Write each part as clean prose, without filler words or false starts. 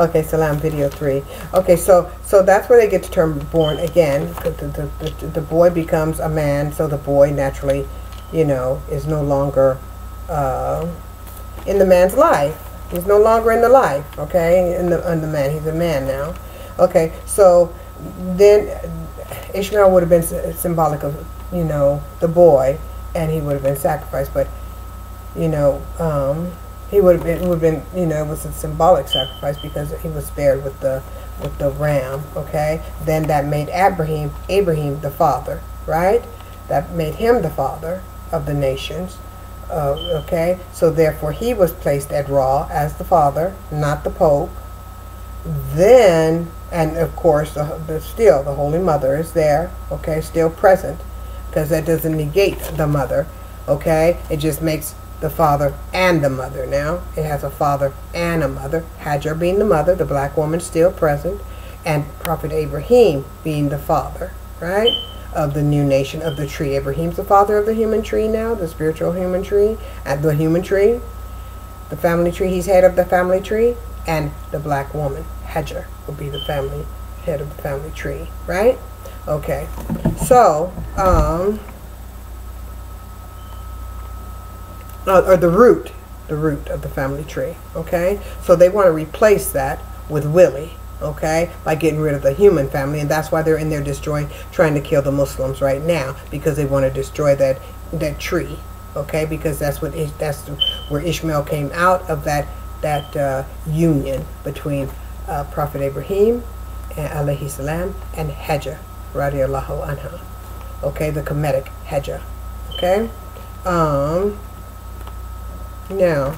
Okay, Salam video 3. Okay, so that's where they get the term born again. The boy becomes a man, so the boy naturally, you know, is no longer in the man's life. He's no longer in the life, okay, in the man. He's a man now. Okay, so then Ishmael would have been symbolic of, you know, the boy, and he would have been sacrificed, but, you know, he would have been, you know, it was a symbolic sacrifice because he was spared with the ram, okay? Then that made Abraham the father, right? That made him the father of the nations, okay? So therefore he was placed at Ra as the father, not the Pope. Then, and of course, still the Holy Mother is there, okay, still present, because that doesn't negate the mother, okay? It just makes the father and the mother now. It has a father and a mother. Hajar being the mother, the black woman still present, and Prophet Abraham being the father, right, of the new nation, of the tree. Abraham's the father of the human tree now, the spiritual human tree, and the human tree, the family tree. He's head of the family tree, and the black woman, Hajar, will be the family head of the family tree, right? Okay, so or the root of the family tree, okay? So they want to replace that with Willie, okay, by getting rid of the human family, and that's why they're in there trying to kill the Muslims right now, because they want to destroy that tree, okay? Because that's where Ishmael came out of, that union between Prophet Abraham, alayhi salam, and Hajar, radiallahu anha, okay, the Kemetic Hajar, okay? Now,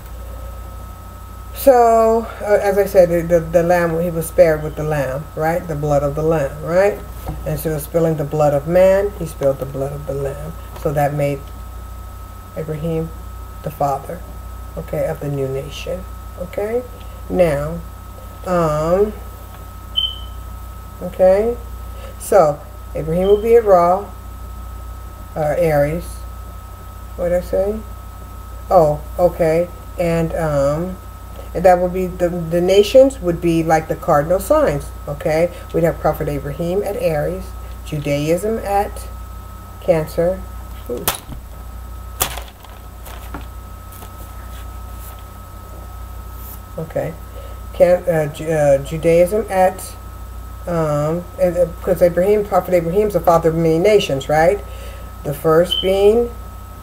so as I said, the lamb, he was spared with the lamb, right? The blood of the lamb, right? Instead of spilling the blood of man, he spilled the blood of the lamb. So that made Abraham the father, okay, of the new nation, okay? Now, okay, so Abraham will be at Ra, Aries. What did I say? Oh, okay, and that would be the nations would be like the cardinal signs, okay? We'd have Prophet Abraham at Aries, Judaism at Cancer. Ooh. Okay, Judaism at because Prophet Abraham's the father of many nations, right? The first being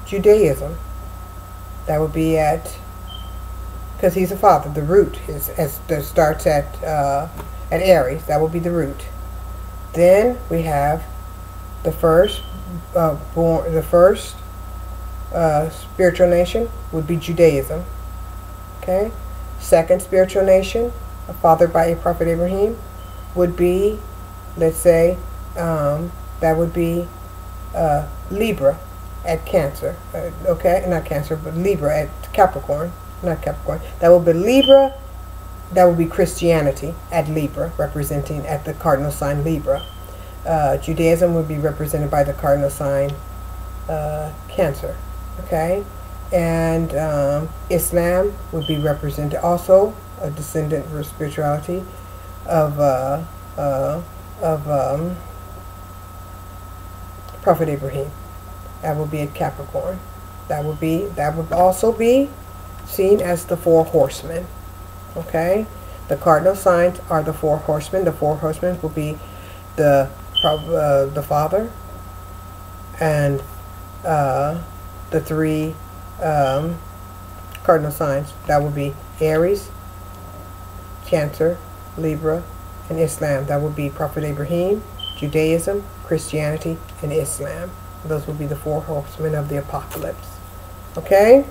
Judaism. That would be at, because he's a father. The root starts at Aries. That would be the root. Then we have the first spiritual nation would be Judaism. Okay. Second spiritual nation, fathered by a Prophet Abraham, would be, let's say, that would be Libra at Cancer, okay, not Cancer, but Libra at Capricorn, not Capricorn. That will be Libra. That will be Christianity at Libra, representing at the cardinal sign Libra. Judaism would be represented by the cardinal sign Cancer, okay, and Islam would be represented also a descendant of spirituality of Prophet Abraham. That will be at Capricorn. That would also be seen as the 4 horsemen. Okay? The cardinal signs are the 4 horsemen. The 4 horsemen will be the father and the 3 cardinal signs. That will be Aries, Cancer, Libra, and Islam. That will be Prophet Abraham, Judaism, Christianity, and Islam. Those will be the 4 horsemen of the apocalypse. Okay?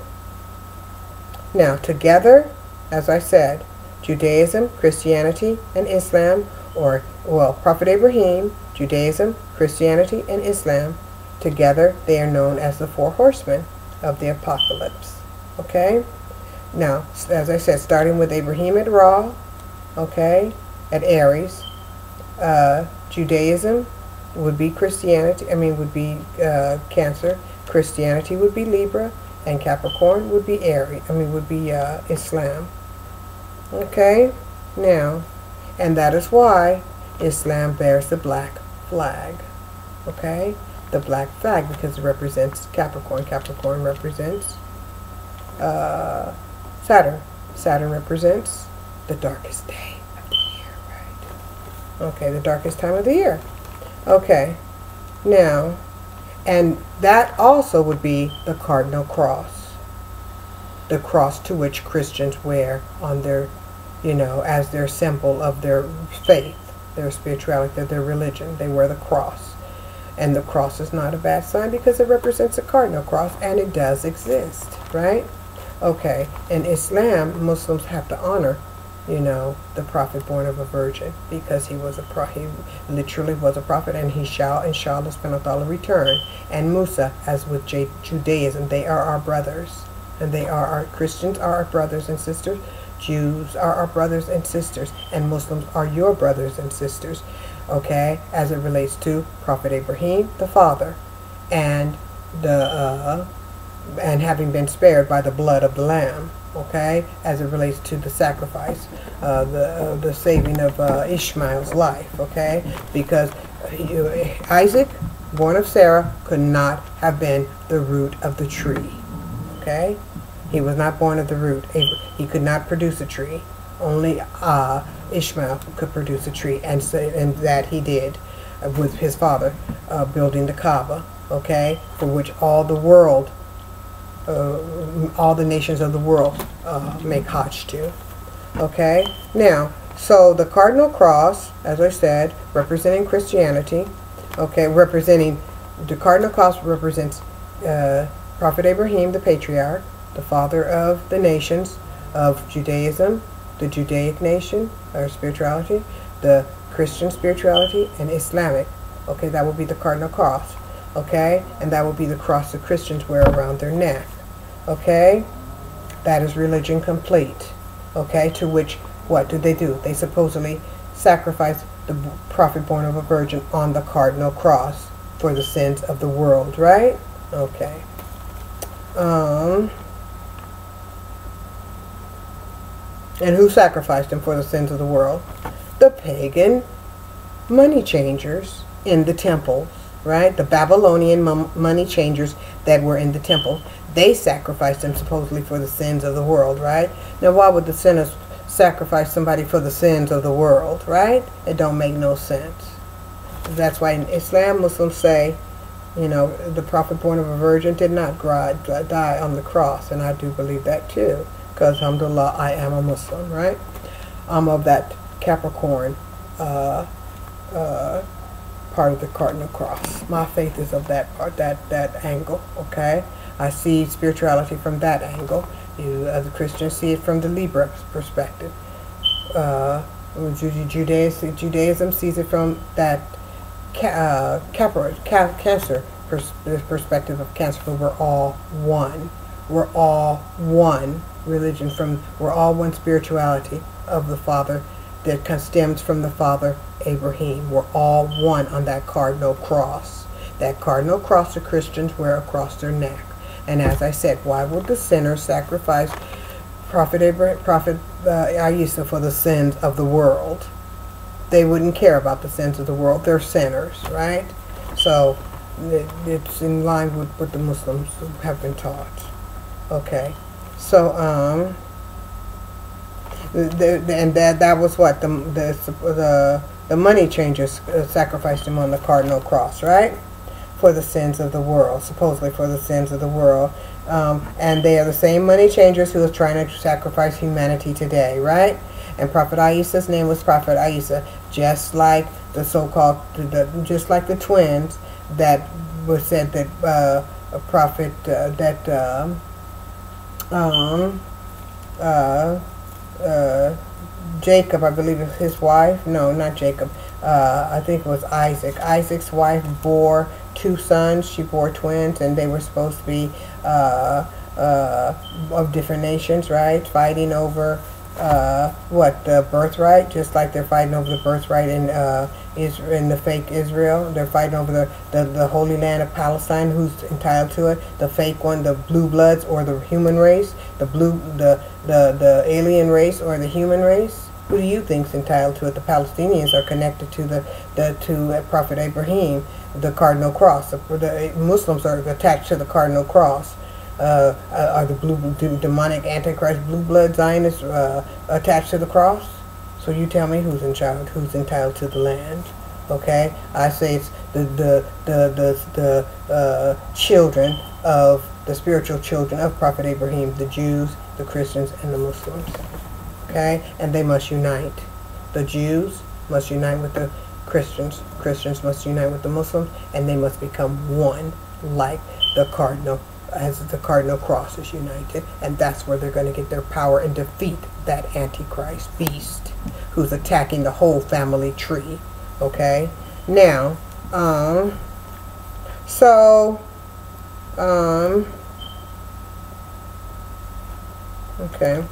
Now, together, as I said, Judaism, Christianity, and Islam, or, well, Prophet Abraham, Judaism, Christianity, and Islam, together they are known as the 4 horsemen of the apocalypse. Okay? Now, as I said, starting with Abraham at Ra, okay, at Aries, Judaism would be Christianity, would be Cancer, Christianity would be Libra, and Capricorn would be Aries, would be Islam. Okay? Now, and that is why Islam bears the black flag. Okay? The black flag, because it represents Capricorn. Capricorn represents Saturn. Saturn represents the darkest day of the year, right? Okay, the darkest time of the year. Okay, now, and that also would be the cardinal cross. The cross to which Christians wear on their, you know, as their symbol of their faith, their spirituality, their religion. They wear the cross. And the cross is not a bad sign because it represents a cardinal cross, and it does exist, right? Okay, in Islam, Muslims have to honor, you know, the prophet born of a virgin, because he was he literally was a prophet, and he shall, inshallah, return. And Musa, as with Judaism, they are our brothers, and they are our Christians are our brothers and sisters, Jews are our brothers and sisters, and Muslims are your brothers and sisters. Okay, as it relates to Prophet Ibrahim, the father, and the and having been spared by the blood of the lamb. Okay, as it relates to the sacrifice, the saving of Ishmael's life. Okay, because Isaac, born of Sarah, could not have been the root of the tree. Okay, he was not born of the root. He could not produce a tree. Only Ishmael could produce a tree, and that he did with his father building the Kaaba, okay, for which all the world, all the nations of the world make Hajj to. Okay, now, so the cardinal cross, as I said, representing Christianity, okay, representing, the cardinal cross represents Prophet Abraham, the patriarch, the father of the nations of Judaism, the Judaic nation, or spirituality, the Christian spirituality, and Islamic. Okay, that will be the cardinal cross. Okay, and that will be the cross the Christians wear around their neck. Okay, that is religion complete. Okay, to which, what do? They supposedly sacrifice the prophet born of a virgin on the cardinal cross for the sins of the world, right? Okay. And who sacrificed him for the sins of the world? The pagan money changers in the temples, right? The Babylonian money changers that were in the temple. They sacrificed him supposedly for the sins of the world, right? Now, why would the sinners sacrifice somebody for the sins of the world, right? It don't make no sense. That's why in Islam, Muslims say, you know, the prophet born of a virgin did not die on the cross, and I do believe that too. Because, alhamdulillah, I am a Muslim, right? I'm of that Capricorn part of the cardinal cross. My faith is of that part, that angle, okay? I see spirituality from that angle. You, as a Christian, see it from the Libra perspective. Judaism sees it from that Cancer perspective of Cancer, but we're all one. We're all one religion, we're all one spirituality of the Father that stems from the Father Abraham. We're all one on that cardinal cross. That cardinal cross the Christians wear across their neck. And as I said, why would the sinners sacrifice Prophet Isa for the sins of the world? They wouldn't care about the sins of the world. They're sinners, right? So it's in line with what the Muslims have been taught. Okay, so and that was what the money changers sacrificed him on the cardinal cross, right? For the sins of the world, supposedly for the sins of the world, and they are the same money changers who are trying to sacrifice humanity today, right? And Prophet Isa's name was Prophet Isa, just like the so-called, just like the twins that was said that a prophet Jacob, I believe is his wife. No, not Jacob. I think it was Isaac. Isaac's wife bore 2 sons. She bore twins, and they were supposed to be of different nations, right? Fighting over the birthright, just like they're fighting over the birthright in the fake Israel. They're fighting over the Holy Land of Palestine, who's entitled to it. The fake one, the blue bloods or the human race, the alien race or the human race. Who do you think is entitled to it? The Palestinians are connected to to Prophet Abraham, the cardinal cross. The Muslims are attached to the cardinal cross. Are the demonic Antichrist blue blood Zionists attached to the cross? So you tell me who's entitled to the land. Okay, I say it's the children of the spiritual children of Prophet Abraham, the Jews, the Christians, and the Muslims. Okay, and they must unite. The Jews must unite with the Christians. Christians must unite with the Muslims, and they must become one, like the cardinal, as the cardinal cross is united. And that's where they're going to get their power and defeat that Antichrist beast who's attacking the whole family tree. Okay, now, okay.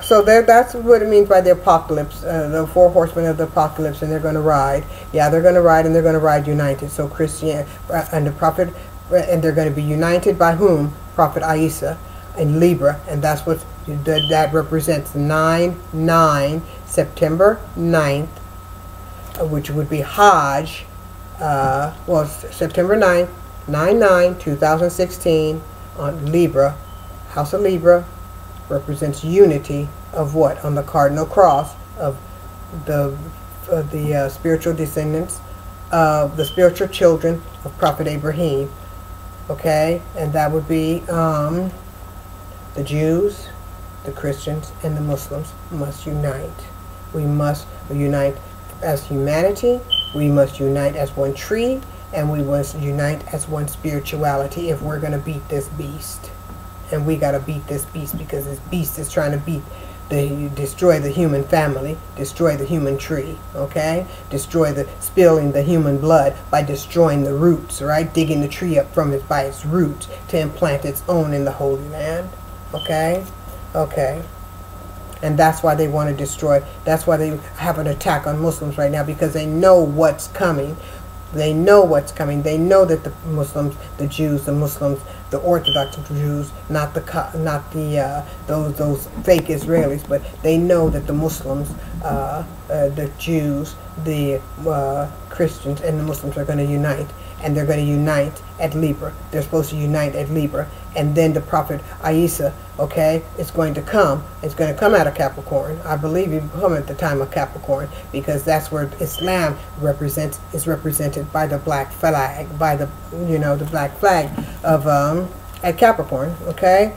So that's what it means by the apocalypse, the four horsemen of the apocalypse, and they're going to ride. Yeah, they're going to ride, and they're going to ride united. So Christian and the prophet, and they're going to be united by whom? Prophet Isa in Libra, and that's what that represents 9/9, September 9th, which would be Hajj. Well, September 9th, 9/9/2016 on Libra, House of Libra. Represents unity of what? On the cardinal cross of the spiritual descendants of the spiritual children of Prophet Abraham. Okay, and that would be the Jews, the Christians, and the Muslims must unite. We must unite as humanity. We must unite as one tree, and we must unite as one spirituality if we're going to beat this beast. And we got to beat this beast, because this beast is trying to destroy the human family, destroy the human tree, okay? Spilling the human blood by destroying the roots, right? Digging the tree up by its roots to implant its own in the Holy Land, okay? Okay. And that's why they want to destroy, that's why they have an attack on Muslims right now, because they know what's coming. They know what's coming. They know that the Muslims, the Jews, the Muslims, the Orthodox Jews, not those fake Israelis, but they know that the Muslims, the Jews, the Christians, and the Muslims are going to unite, and they're going to unite at Libra. They're supposed to unite at Libra, and then the prophet Isa, okay, is going to come. It's going to come out of Capricorn. I believe it will come at the time of Capricorn, because that's where Islam is represented by the black flag, by the the black flag of at Capricorn. Okay,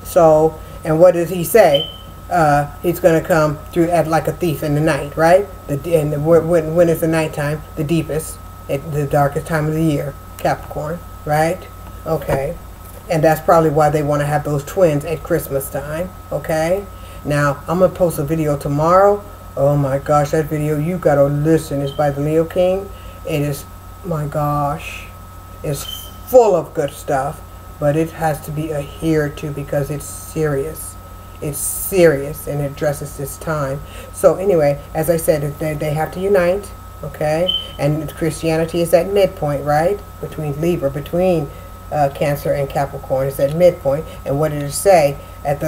so, and what does he say? He's going to come through like a thief in the night, right? When is the nighttime? The deepest, the darkest time of the year, Capricorn, right? Okay, and that's probably why they want to have those twins at Christmas time. Okay, now I'm gonna post a video tomorrow. Oh my gosh, that video, you gotta listen. It's by the Leo King. It is, my gosh, it's full of good stuff, but it has to be adhered to because it's serious. It's serious, and it addresses this time. So anyway, as I said, they have to unite, okay? And Christianity is at midpoint, right? Between Libra, between Cancer and Capricorn. It's at midpoint. And what did it say? At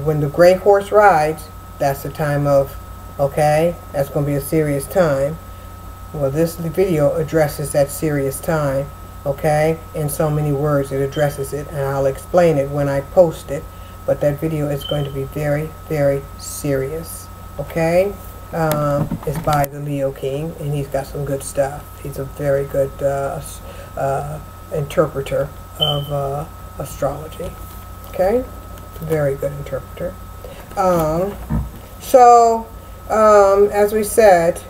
when the gray horse rides, that's the time of, okay? That's going to be a serious time. Well, this video addresses that serious time, okay? In so many words, it addresses it, and I'll explain it when I post it. But that video is going to be very, very serious, okay? It's by the Leo King, and he's got some good stuff. He's a very good interpreter of astrology, okay? Very good interpreter. As we said,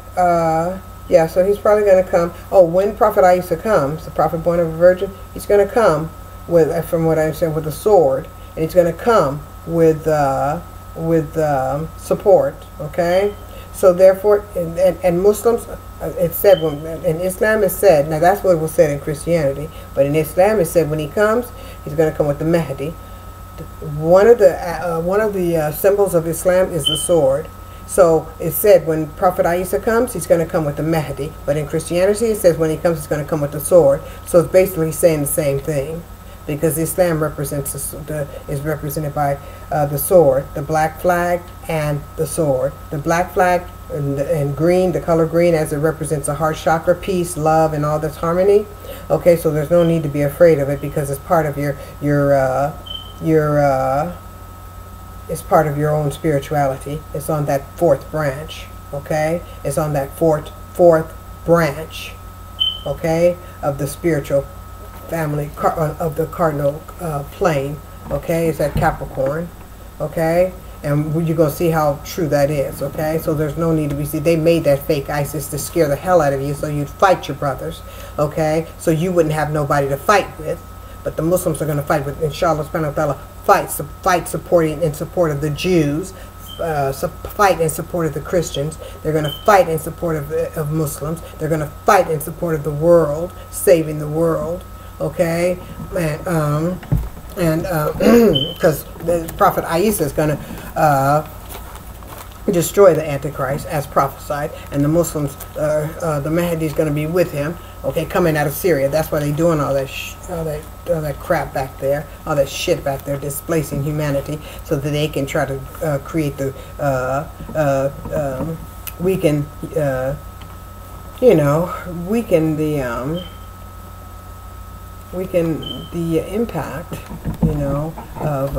yeah, so he's probably going to come. Oh, when Prophet Isa comes, the prophet born of a virgin, he's going to come with, from what I understand, with a sword. And he's going to come with support, okay? So therefore, and Muslims, it said, in Islam it's said, now that's what was said in Christianity, but in Islam it said when he comes, he's going to come with the Mahdi. One of the symbols of Islam is the sword. So it said when Prophet Isa comes, he's going to come with the Mahdi. But in Christianity it says when he comes, he's going to come with the sword. So it's basically saying the same thing. because Islam represents is represented by the sword, the black flag, and the sword. The black flag and green, the color green, as it represents a heart chakra, peace, love, and all this harmony. Okay, so there's no need to be afraid of it because it's part of it's part of your own spirituality. It's on that fourth branch. Okay, it's on that fourth branch. Okay, of the spiritual family of the cardinal plane. Okay, it's at Capricorn. Okay, and you're going to see how true that is. Okay, so there's no need to be. See, they made that fake ISIS to scare the hell out of you so you'd fight your brothers. Okay, so you wouldn't have nobody to fight with. But the Muslims are going to fight with, inshallah, fight supporting in support of the Jews, fight in support of the Christians. They're going to fight in support of Muslims. They're going to fight in support of the world, saving the world. Okay, and because the Prophet Isa is going to destroy the Antichrist as prophesied, and the Muslims, the Mahdi is going to be with him. Okay, coming out of Syria. That's why they're doing all that crap back there, all that shit back there, displacing humanity, so that they can try to create the weaken the impact, of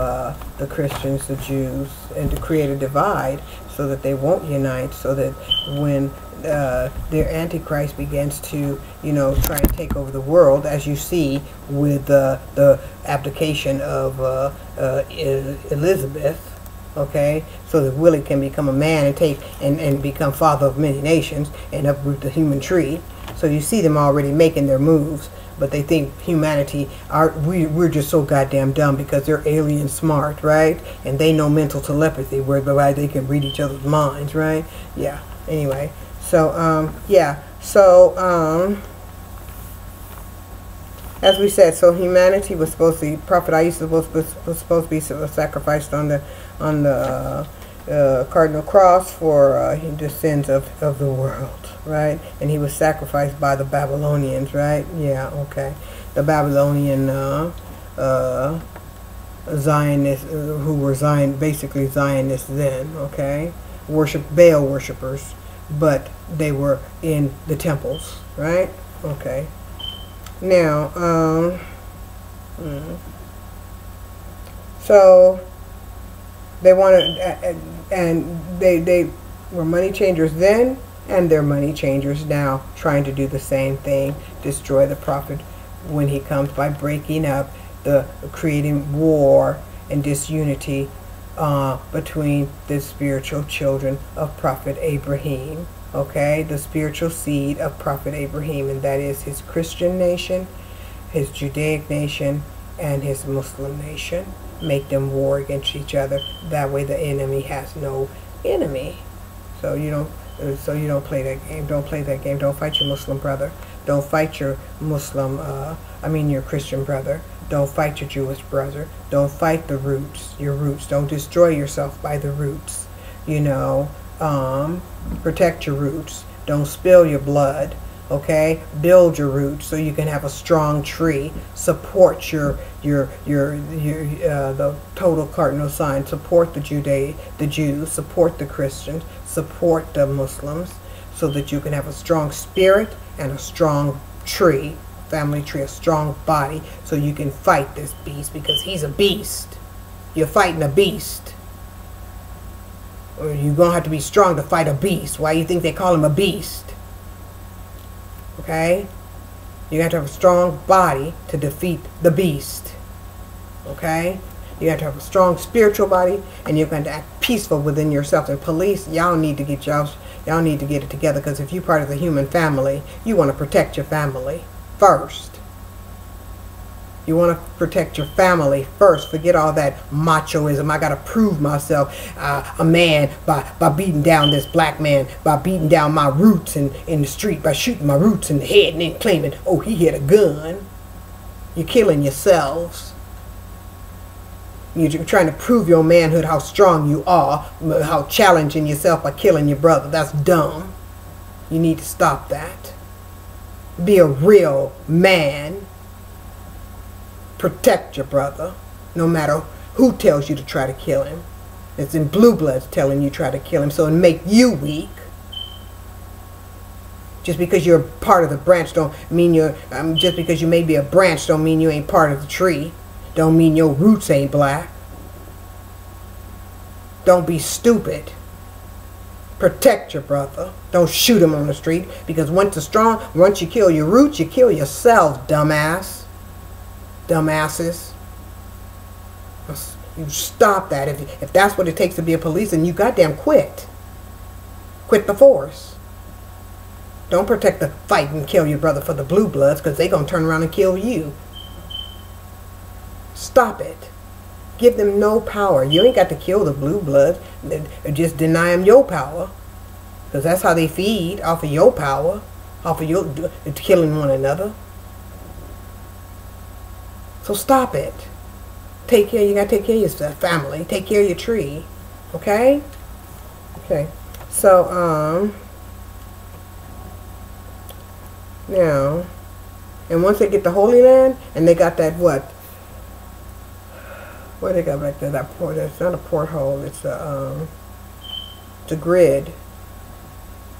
the Christians, the Jews, and to create a divide so that they won't unite, so that when their Antichrist begins to, try and take over the world, as you see with the abdication of Elizabeth, okay, so that Willie can become a man and and become father of many nations and uproot the human tree. So you see them already making their moves, but they think humanity we're just so goddamn dumb because they're alien smart, right? And they know mental telepathy, whereby they can read each other's minds, right? Yeah. Anyway. So, as we said, so humanity was supposed to, Prophet Isa was supposed to be sacrificed on the cardinal cross for the sins of the world, right? And he was sacrificed by the Babylonians, right? Yeah, okay. The Babylonian Zionists, who were basically Zionists then, okay? Baal worshippers. But they were in the temples, right? Okay. Now, so they wanted, and they were money changers then, and they're money changers now, trying to do the same thing, destroy the prophet when he comes by breaking up creating war and disunity between the spiritual children of Prophet Abraham, okay, the spiritual seed of Prophet Abraham, and that is his Christian nation, his Judaic nation, and his Muslim nation. Make them war against each other. That way the enemy has no enemy. So you don't play that game. Don't play that game. Don't fight your Muslim brother. Don't fight your your Christian brother. Don't fight your Jewish brother. Don't fight your roots. Don't destroy yourself by the roots. Protect your roots. Don't spill your blood. Okay? Build your roots so you can have a strong tree. Support the total cardinal sign. Support the Jews. Support the Christians. Support the Muslims, so that you can have a strong spirit and a strong tree. Family tree, a strong body, so you can fight this beast, because he's a beast. You're fighting a beast. Or you're going to have to be strong to fight a beast. Why do you think they call him a beast? Okay? You have to have a strong body to defeat the beast. Okay? You have to have a strong spiritual body, and you're going to act peaceful within yourself. And police, y'all need to get it together, because if you're part of the human family, you want to protect your family first. You want to protect your family first. Forget all that machoism. I got to prove myself a man by beating down this black man, by beating down my roots in the street, by shooting my roots in the head and then claiming, oh, he had a gun. You're killing yourselves. You're trying to prove your manhood, how strong you are, how challenging yourself by killing your brother. That's dumb. You need to stop that. Be a real man. Protect your brother, no matter who tells you to try to kill him. It's in blue bloods telling you try to kill him, so it make you weak. Just because you're part of the branch don't mean you're, just because you may be a branch don't mean you ain't part of the tree. Don't mean your roots ain't black. Don't be stupid. Protect your brother. Don't shoot him on the street, because once you kill your roots, you kill yourself, dumbass. Dumbasses. You stop that. If that's what it takes to be a police, then you goddamn quit. Quit the force. Don't protect the fight and kill your brother for the blue bloods, because they're going to turn around and kill you. Stop it. Give them no power. You ain't got to kill the blue bloods. Just deny them your power, because that's how they feed, off of your power, off of your killing one another. So stop it. Take care. You got to take care of your family. Take care of your tree. Okay? Okay. So, now, and once they get the Holy Land, and they got that, what they got back there, that port, it's not a porthole, it's a grid,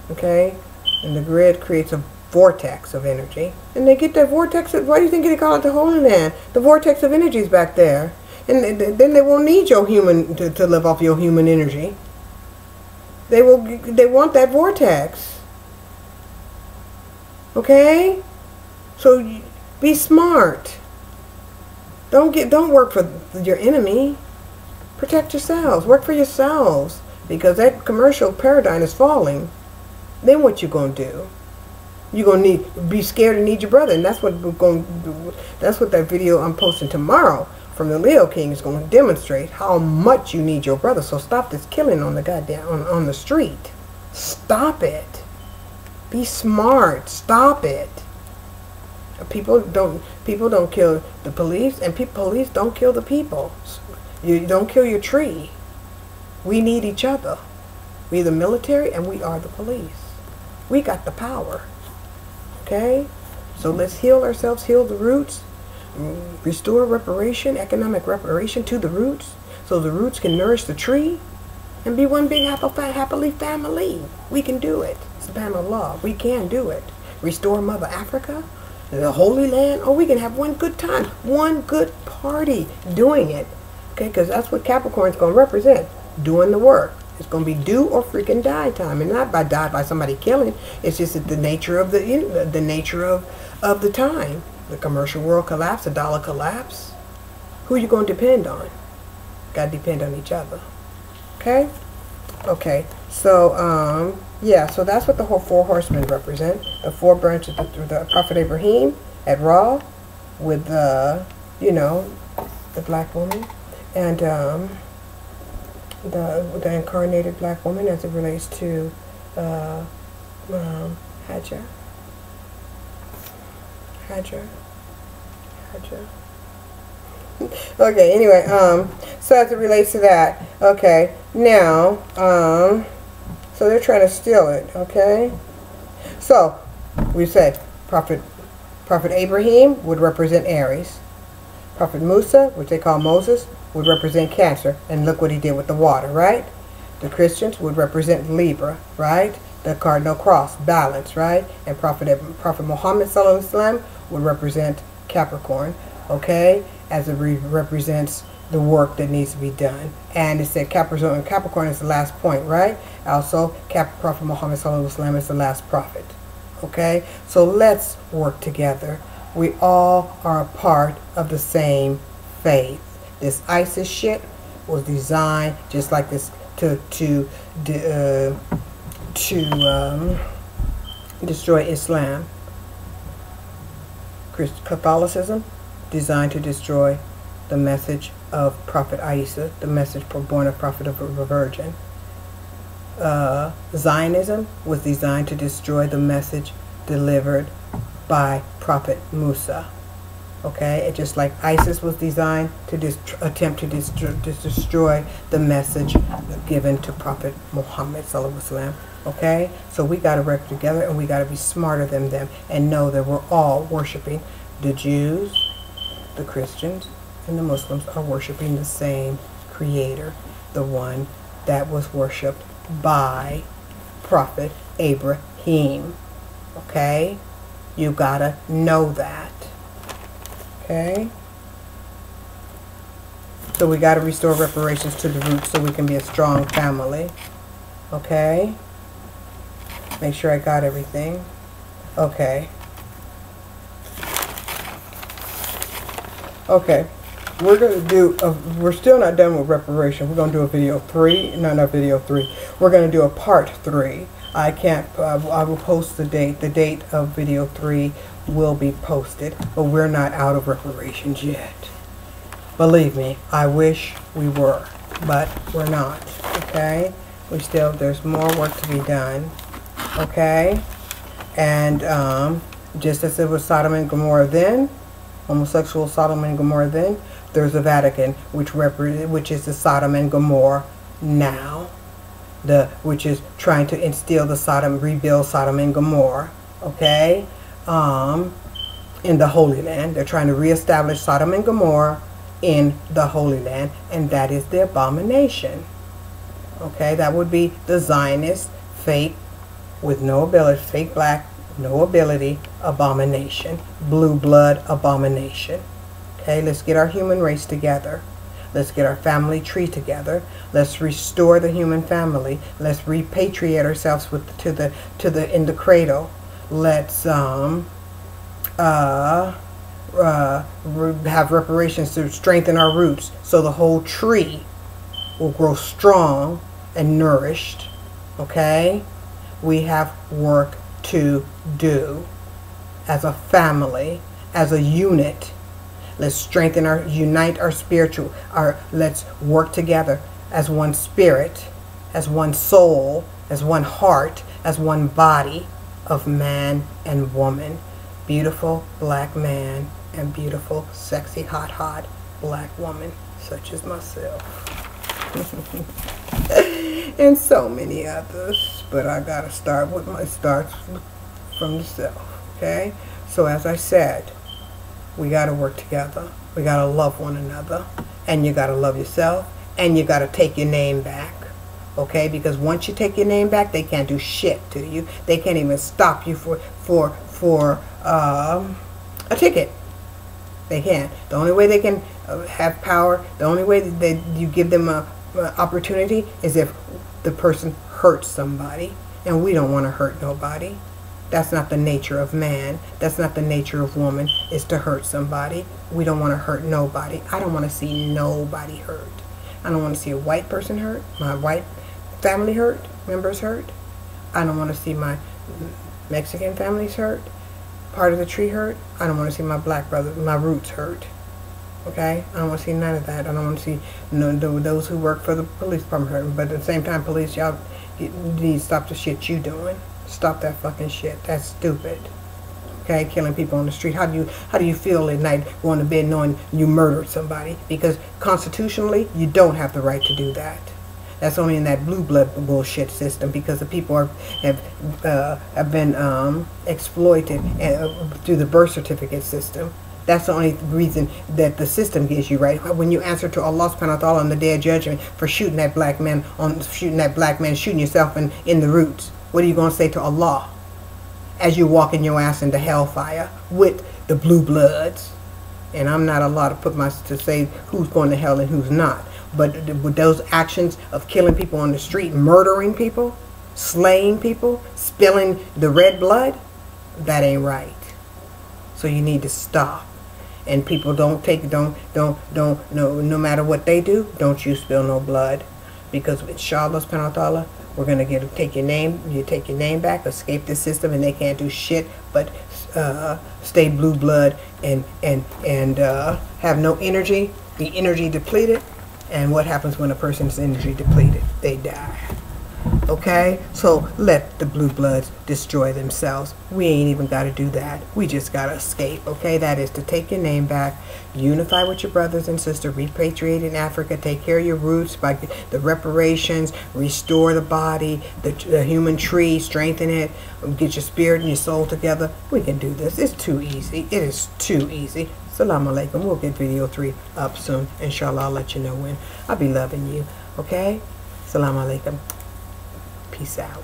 okay, and the grid creates a vortex of energy, and they get that vortex, why do you think they call it the Holy Land? The vortex of energy is back there, and then they won't need your human, to live off your human energy. They want that vortex. Okay? So be smart. Don't work for your enemy. Protect yourselves. Work for yourselves. Because that commercial paradigm is falling. Then what you gonna do? You're gonna be scared and need your brother, and that's what we're gonna do. That's what that video I'm posting tomorrow from the Leo King is gonna demonstrate, how much you need your brother. So stop this killing on the goddamn on the street. Stop it. Be smart. Stop it. People don't kill the police, and police don't kill the people. You don't kill your tree. We need each other. We the military, and we are the police. We got the power. Okay? So let's heal ourselves, heal the roots, restore reparation, economic reparation to the roots, so the roots can nourish the tree, and be one big happily family. We can do it. It's the panel of law. We can do it. Restore Mother Africa, the Holy Land. Oh, we can have one good time, one good party doing it. Okay, because that's what Capricorn's going to represent, doing the work. It's going to be do or freaking die time, and not by die by somebody killing. It's just the nature of the nature of the time. The commercial world collapse, the dollar collapse. Who are you going to depend on? Got to depend on each other. Okay? Okay. So, yeah, so that's what the whole four horsemen represent. The four branches of the Prophet Abraham at Ra with, you know, the black woman. And the incarnated black woman as it relates to Hajar. Okay, anyway, so as it relates to that, okay, now, so they're trying to steal it, okay? So, we said Prophet Abraham would represent Aries. Prophet Musa, which they call Moses, would represent Cancer, and look what he did with the water, right? The Christians would represent Libra, right? The cardinal cross, balance, right? And Prophet Muhammad sallallahu alaihi wasallam would represent Capricorn, okay? As it represents the work that needs to be done. And it said Capricorn is the last point, right? Also, Prophet Muhammad sallallahu alaihi wasallam is the last prophet, okay? So let's work together. We all are a part of the same faith. This ISIS shit was designed just like this to destroy Islam. Catholicism designed to destroy the message of Prophet Isa, the message born of Prophet of a Virgin. Zionism was designed to destroy the message delivered by Prophet Musa. Okay, it's just like ISIS was designed to attempt to destroy the message given to Prophet Muhammad sallallahu alaihi wasallam. Okay, so we got to work together, and we got to be smarter than them, and know that we're all worshiping the Jews, the Christians and the Muslims are worshiping the same creator, the one that was worshipped by Prophet Abraham. Okay? You gotta know that. Okay? So we gotta restore reparations to the roots so we can be a strong family. Okay? Make sure I got everything. Okay. Okay. We're going to do, we're still not done with reparation. We're going to do a video 3. No, not video 3. We're going to do a part 3. I can't, I will post the date. The date of video 3 will be posted. But we're not out of reparations yet. Believe me, I wish we were. But we're not. Okay? We still, there's more work to be done. Okay? And just as it was Sodom and Gomorrah then, homosexual Sodom and Gomorrah then, there's the Vatican, which is the Sodom and Gomorrah now, which is trying to instill the rebuild Sodom and Gomorrah, okay, in the Holy Land. They're trying to reestablish Sodom and Gomorrah in the Holy Land, and that is the abomination. Okay, that would be the Zionist, fake, with no ability, fake black, no ability, abomination, blue blood abomination. Okay, let's get our human race together. Let's get our family tree together. Let's restore the human family. Let's repatriate ourselves in the cradle. Let's have reparations to strengthen our roots so the whole tree will grow strong and nourished. Okay, we have work to do as a family, as a unit. Let's strengthen unite our spiritual, let's work together as one spirit, as one soul, as one heart, as one body of man and woman. Beautiful black man and beautiful, sexy, hot black woman, such as myself. And so many others. But I gotta start with starts from the self. Okay? So as I said, we got to work together. We got to love one another. And you got to love yourself. And you got to take your name back. Okay? Because once you take your name back, they can't do shit to you. They can't even stop you for a ticket. They can't. The only way they can have power, the only way that you give them a opportunity is if the person hurts somebody. And we don't want to hurt nobody. That's not the nature of man. That's not the nature of woman, is to hurt somebody. We don't want to hurt nobody. I don't want to see nobody hurt. I don't want to see a white person hurt, my white family hurt, members hurt. I don't want to see my Mexican families hurt, part of the tree hurt. I don't want to see my black brother, my roots hurt. Okay? I don't want to see none of that. I don't want to see those who work for the police department hurt. But at the same time, police, y'all need to stop the shit you doing. Stop that fucking shit. That's stupid. Okay, killing people on the street. How do you feel at night going to bed knowing you murdered somebody? Because constitutionally, you don't have the right to do that. That's only in that blue blood bullshit system, because the people have been exploited through the birth certificate system. That's the only reason that the system gives you right. When you answer to Allah subhanahu wa ta'ala on the day of judgment for shooting that black man, shooting yourself in the roots. What are you going to say to Allah as you walking your ass into hellfire with the blue bloods? And I'm not allowed to say who's going to hell and who's not. But with those actions of killing people on the street, murdering people, slaying people, spilling the red blood, that ain't right. So you need to stop. And people no matter what they do, don't you spill no blood. Because inshallah subhanahu wa ta'ala, we're going to take your name back, escape the system, and they can't do shit but stay blue blood and have no energy, be energy depleted. And what happens when a person's energy depleted? They die. Okay? So let the blue bloods destroy themselves. We ain't even got to do that. We just got to escape. Okay? That is to take your name back, unify with your brothers and sisters, repatriate in Africa, take care of your roots by the reparations, restore the body, the human tree, strengthen it, get your spirit and your soul together. We can do this. It's too easy. It is too easy. Salam alaikum. We'll get video 3 up soon. Inshallah, I'll let you know when. I'll be loving you. Okay? Salam alaikum. Peace out.